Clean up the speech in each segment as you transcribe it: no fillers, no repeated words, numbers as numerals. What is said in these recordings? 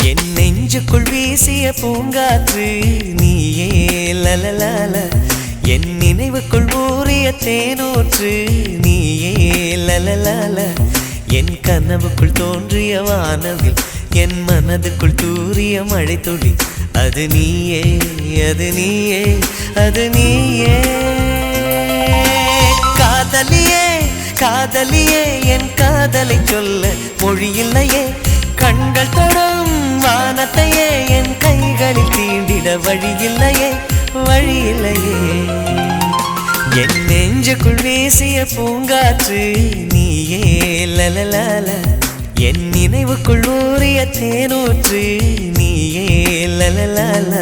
என் நெஞ்சுக்குள் வீசிய பூங்காற்று நீயே லலலால. என் நினைவுக்குள் ஊறிய தேனூற்று நீயே லலலால. என் கனவுக்குள் தோன்றிய வானவில் என் மனதுக்குள் தூறிய மழை துளி அது நீயே, அது நீயே, அது நீயே. காதலியே காதலியே என் காதலை சொல்ல மொழி இல்லையே. கண்கள் தொடும் வானத்தையே என் கைகளில் தீண்டிட வழி இல்லையே, வழி இல்லையே. என் நெஞ்சுக்குள் வீசிய பூங்காற்று நீயே லலலால. என் நினைவுக்குள் ஊறிய தேனூற்று நீயே லலலால.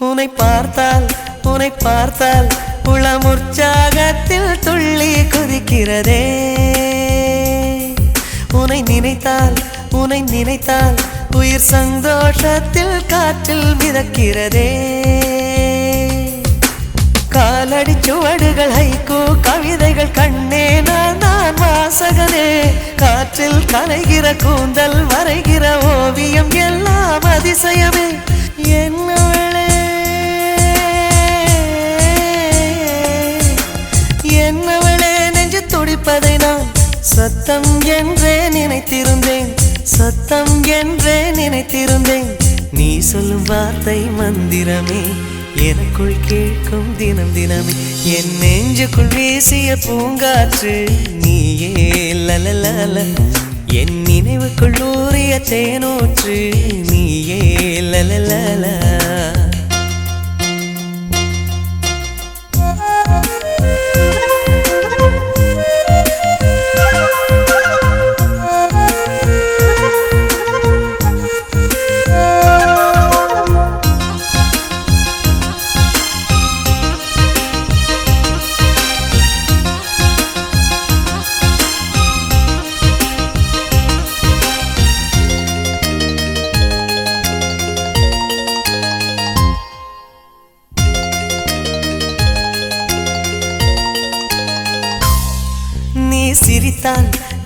உன்னை பார்த்தால் உளம் உற்சாகத்தில் துள்ளி குதிக்கிறதே. உன்னை நினைத்தால் உயிர் சந்தோஷத்தில் காற்றில் மிதக்கிறதே. காலடி சுவடுகள் ஹைக்கூ கவிதைகள் கண்ணே நான் வாசகனே. காற்றில் கலைகிற கூந்தல் வரைகிற ஓவியம் எல்லாம் அதிசயமே. என்னவளே நெஞ்சு துடிப்பதை நான் சத்தம் என்றே நினைத்திருந்தேன், சத்தம் என்றே நினைத்திருந்தேன். நீ சொல்லும் வார்த்தை மந்திரமே எனக்குள் கேட்கும் தினம் தினமே. என் நெஞ்சுக்குள் வீசிய பூங்காற்று நீயே லலலால. என் நினைவுக்குள் ஊறிய தேனூற்று நீயே லலலால.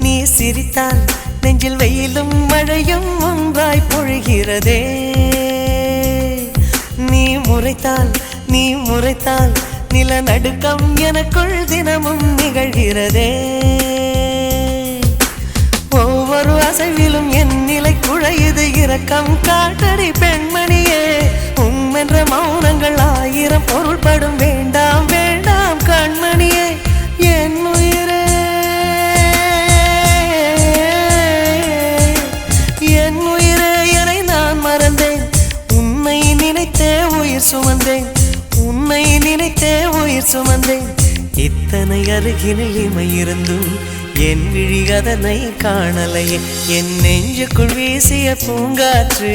நீ சிரித்தால் நெஞ்சில் வெயிலும் மழையும் ஒன்றாய் பொழிகிறதே. நீ முறைத்தால் நிலநடுக்கம் எனக்குள் தினமும் நிகழ்கிறதே. ஒவ்வொரு அசைவிலும் என் நிலை குழையுது இரக்கம் காட்டடி பெண்மணியே. உம்மென்ற மௌனங்கள் ஆயிரம் பொருள்படும் வேண்டாம் வேண்டாம் கண்மணியே. என் உயிரே உன்னை நினைத்தே உயிர் சுமந்தேன். இத்தனை அருகினில் இமையிருந்தும் என் விழி அதனை காணலையே. என் நெஞ்சுக்குள் வீசிய பூங்காற்று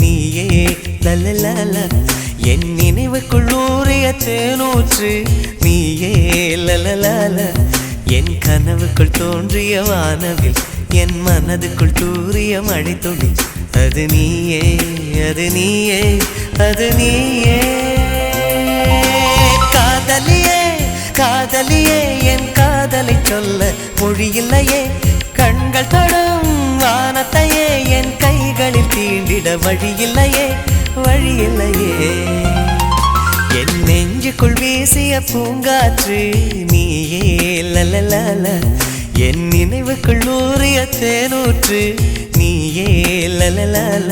நீயே லலலால. என் நினைவுக்குள் ஊறிய தேனூற்று நீயே லலலால. என் கனவுக்குள் தோன்றிய வானவில் என் மனதுக்குள் தூறிய மழை துளி அது நீயே, அது நீயே, அது நீயே. காதலியே என் காதலை சொல்ல மொழி இல்லையே. கண்கள் தொடும் வானத்தையே என் கைகளில் தீண்டிட வழி இல்லையே, வழி இல்லையே. என் நெஞ்சுக்குள் வீசிய பூங்காற்று நீயே லலலால. என் நினைவுக்குள் ஊறிய தேனூற்று நீயே லலலால.